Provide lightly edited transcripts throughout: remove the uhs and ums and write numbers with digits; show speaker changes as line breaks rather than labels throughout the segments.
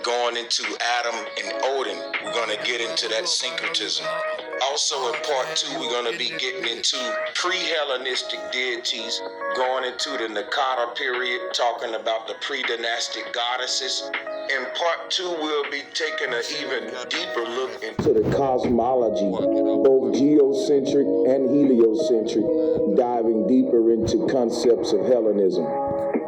going into Adam and Odin. We're going to get into that syncretism. Also in part 2, we're going to be getting into pre-Hellenistic deities, going into the Nakata period, talking about the pre-dynastic goddesses. In part 2, we'll be taking an even deeper look into the cosmology, both geocentric and heliocentric, diving deeper into concepts of Hellenism.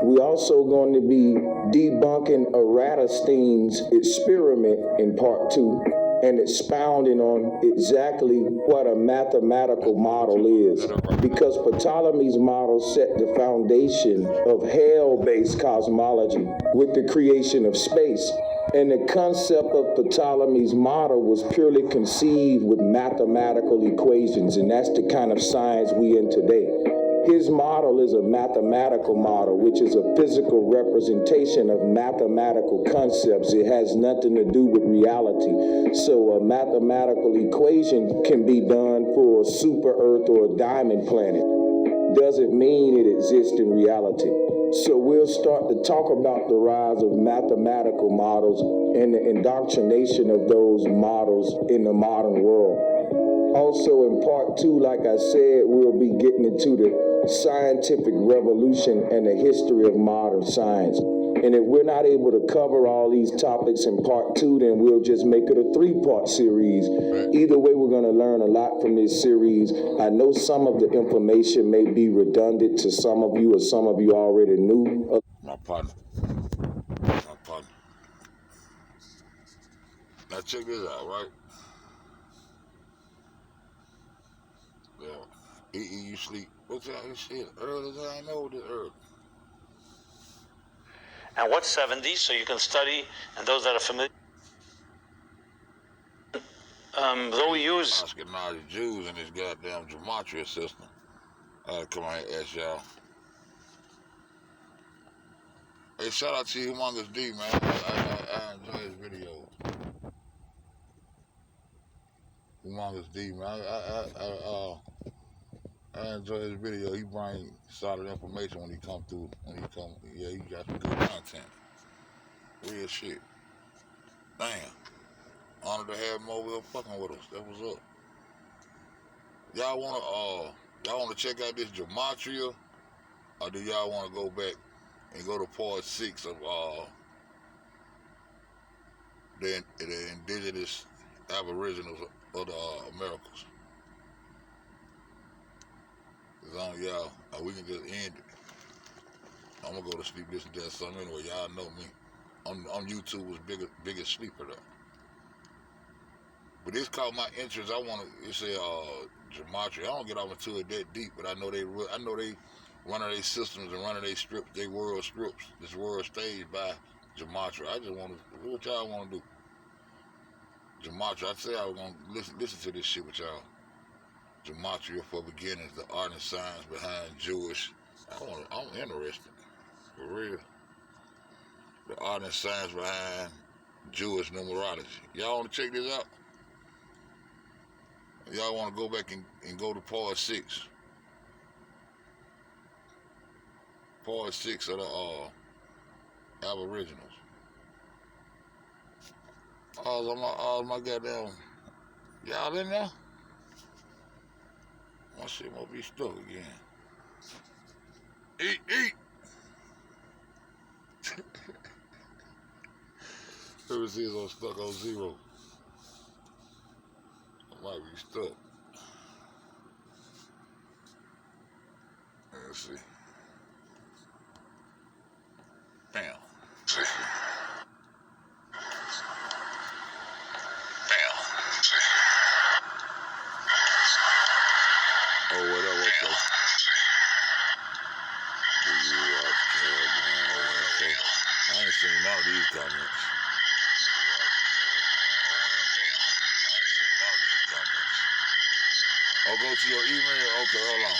We're also going to be debunking Eratosthenes' experiment in part 2 and expounding on exactly what a mathematical model is, because Ptolemy's model set the foundation of hell-based cosmology with the creation of space. And the concept of Ptolemy's model was purely conceived with mathematical equations, and that's the kind of science we in today. His model is a mathematical model, which is a physical representation of mathematical concepts. It has nothing to do with reality. So a mathematical equation can be done for a super Earth or a diamond planet. Doesn't mean it exists in reality. So we'll start to talk about the rise of mathematical models and the indoctrination of those models in the modern world. Also in part 2, like I said, we'll be getting into the scientific revolution and the history of modern science. And if we're not able to cover all these topics in part 2, then we'll just make it a 3-part series. Either way, we're going to learn a lot from this series. I know some of the information may be redundant to some of you, or some of you already knew.
My partner. Now check this out, right? Yeah. Eat, you sleep. What's that shit? Early as I know this early.
And what's 70? So you can study, and those that are familiar. Though we use
Ashkenazi Jews in this goddamn gematria system. Come on here, ask y'all. Hey, shout out to Humongous D, man. I enjoy his video. Humongous D, man. I enjoy his video. He bring solid information when he come through. Yeah, he got some good content. Real shit. Damn. Honored to have him over there fucking with us. That was up. Y'all wanna check out this gematria, or do y'all wanna go back and go to part 6 of the indigenous aboriginals of the Americas? It's on y'all. We can just end it. I'm gonna go to sleep listening to that song anyway. Y'all know me. On YouTube was biggest sleeper though. But this caught my interest. It's a gematria. I don't get off into it that deep, but I know they running their systems and running their strips, their world strips, this world stage by gematria. I just want to, what y'all want to do? Gematria. I say I was gonna listen to this shit with y'all. Gematria for beginners, the art and science behind Jewish. I'm interested, for real. The art and science behind Jewish numerology. Y'all want to check this out? Y'all want to go back and go to part 6. Part 6 of the Aboriginals. All my goddamn, y'all in there? My shit must be stuck again. Eat. Let me see if I'm stuck on 0. I might be stuck. Let's see. Damn. Oh, whatever. Okay. I ain't seen none of these comments. Oh, go to your email? Okay, hold on.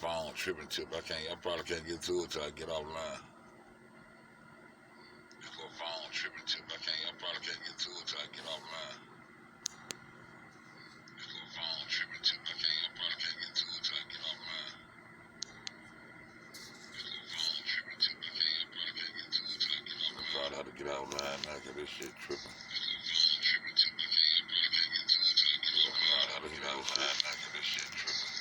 phone tripping tip. I probably can't get to it till I get offline. This little phone tripping tip. I probably can't get to it till I get offline. This little phone tripping tip. I probably can't get to it till I get offline. This little phone tripping tip. I probably can't get to it till I get offline. I probably have to get offline now because this shit tripping. This little phone tripping tip. I probably can't get to it till I get offline. I probably have to get offline now because this shit tripping.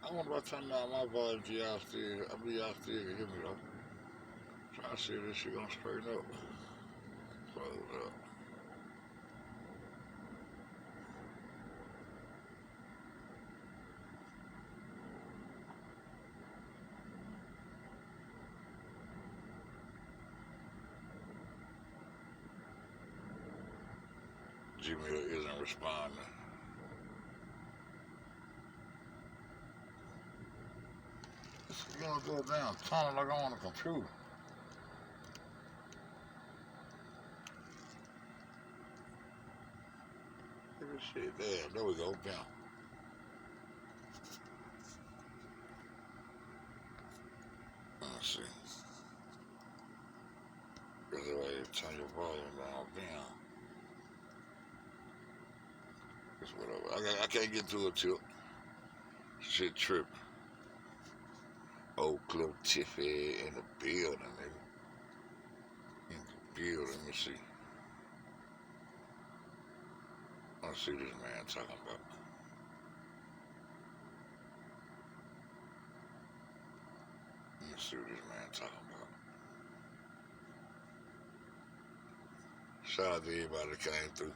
I wonder if I turn down my volume to y'all still. I believe y'all still can hear me though. Trying to see if this shit gonna straighten up. Close up. Gmail isn't responding. It's gonna go down tunnel like I'm on a computer. Look at this shit there. There we go. Bam. Let's see. There's a way to turn your volume down. Bam. It's whatever. I can't get to it till shit trip. Oak Cliff Tiffy in the building, nigga. In the building. Let me see. Let's see what this man talking about. Let me see what this man talking about. Shout out to everybody that came through.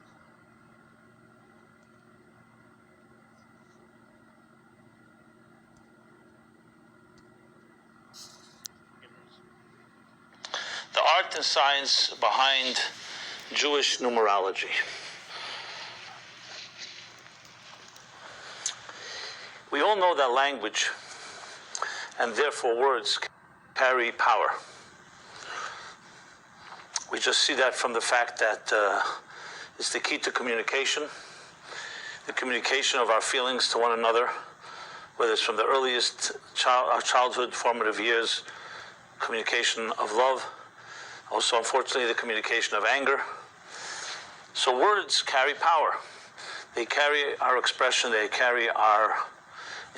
The art and science behind Jewish numerology. We all know that language, and therefore words, carry power. We just see that from the fact that it's the key to communication, the communication of our feelings to one another, whether it's from the earliest our childhood, formative years, communication of love, also unfortunately the communication of anger. So words carry power. They carry our expression, they carry our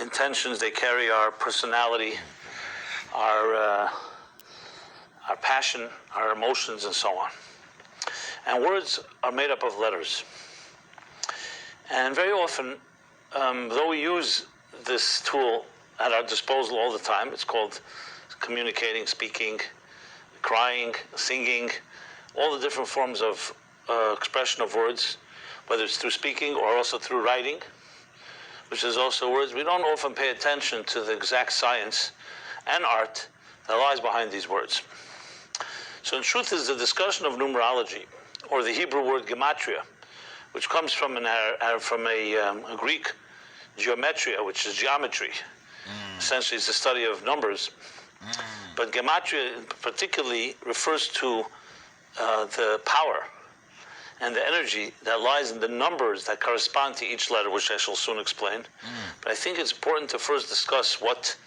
intentions, they carry our personality, our passion, our emotions, and so on. And words are made up of letters. And very often, though we use this tool at our disposal all the time, it's called communicating, speaking, crying, singing, all the different forms of expression of words, whether it's through speaking or also through writing, which is also words. We don't often pay attention to the exact science and art that lies behind these words. So in truth is the discussion of numerology, or the Hebrew word gematria, which comes from a Greek geometria, which is geometry. Essentially it's the study of numbers. But gematria particularly refers to the power and the energy that lies in the numbers that correspond to each letter, which I shall soon explain. But I think it's important to first discuss what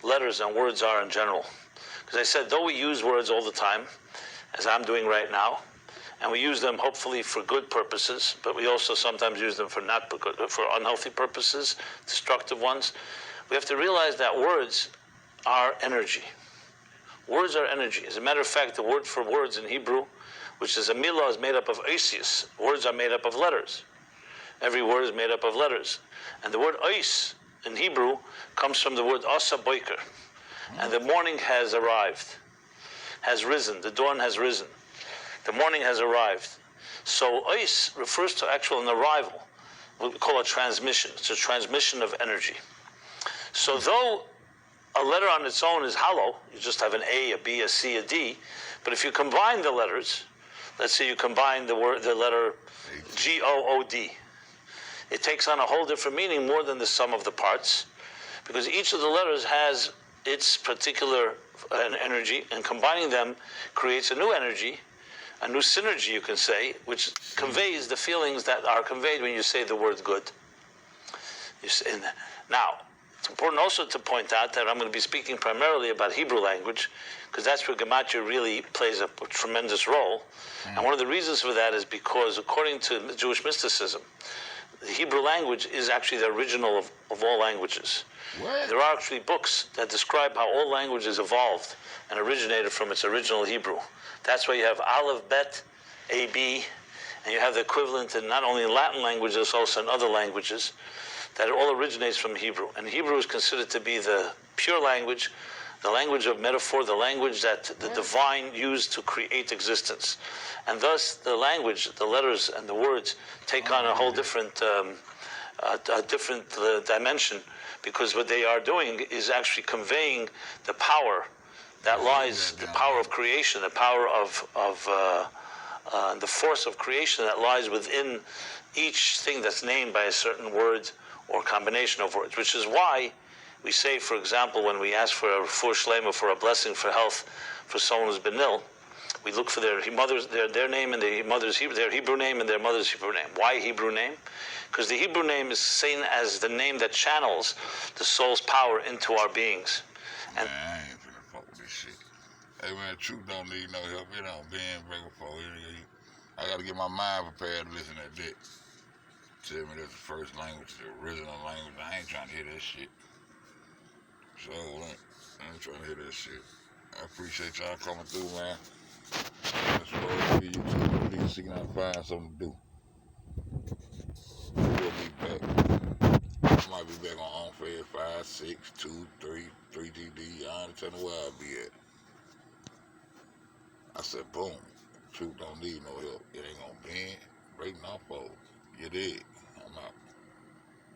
letters and words are in general. Because I said, though we use words all the time, as I'm doing right now, and we use them hopefully for good purposes, but we also sometimes use them for for unhealthy purposes, destructive ones. We have to realize that words are energy. Words are energy. As a matter of fact, the word for words in Hebrew, which is a milah, is made up of oisius. Words are made up of letters. Every word is made up of letters. And the word ois in Hebrew comes from the word asa boiker, and the morning has arrived, has risen, the dawn has risen, the morning has arrived. So ois refers to actual an arrival, what we call a transmission. It's a transmission of energy. So though a letter on its own is hollow, you just have an A, a B, a C, a D, but if you combine the letters, let's say you combine the letter G-O-O-D, it takes on a whole different meaning more than the sum of the parts, because each of the letters has its particular energy, and combining them creates a new energy, a new synergy, you can say, which conveys the feelings that are conveyed when you say the word good. Now, it's important also to point out that I'm going to be speaking primarily about Hebrew language, because that's where Gematria really plays a tremendous role. And one of the reasons for that is because, according to Jewish mysticism, the Hebrew language is actually the original of all languages.
What?
There are actually books that describe how all languages evolved and originated from its original Hebrew. That's why you have Aleph, Bet, A-B, and you have the equivalent in not only in Latin languages, also in other languages, that it all originates from Hebrew. And Hebrew is considered to be the pure language, the language of metaphor, the language that the divine used to create existence. And thus the language, the letters and the words take on a whole different dimension, because what they are doing is actually conveying the power that lies, the power of creation, the power of the force of creation that lies within each thing that's named by a certain word or combination of words, which is why we say, for example, when we ask for a refuah shlema, for a blessing for health for someone who's been ill, we look for their name and their Hebrew name and their mother's Hebrew name. Why Hebrew name? Because the Hebrew name is seen as the name that channels the soul's power into our beings. And
Man, I ain't finna fuck with this shit. Hey man, truth don't need no help. It don't been breaking for I gotta get my mind prepared to listen to that. Tell me that's the first language, the original language. I ain't trying to hear that shit. So I ain't trying to hear that shit. I appreciate y'all coming through, man. That's what I'll be YouTube. Please seeking out to find something to do. We'll be back. I might be back on Fed 5, 6, 2, 3, 3GD. I ain't telling where I'll be at. I said, boom. Truth don't need no help. It ain't gonna bend, break, no fold. You dig? I'm out.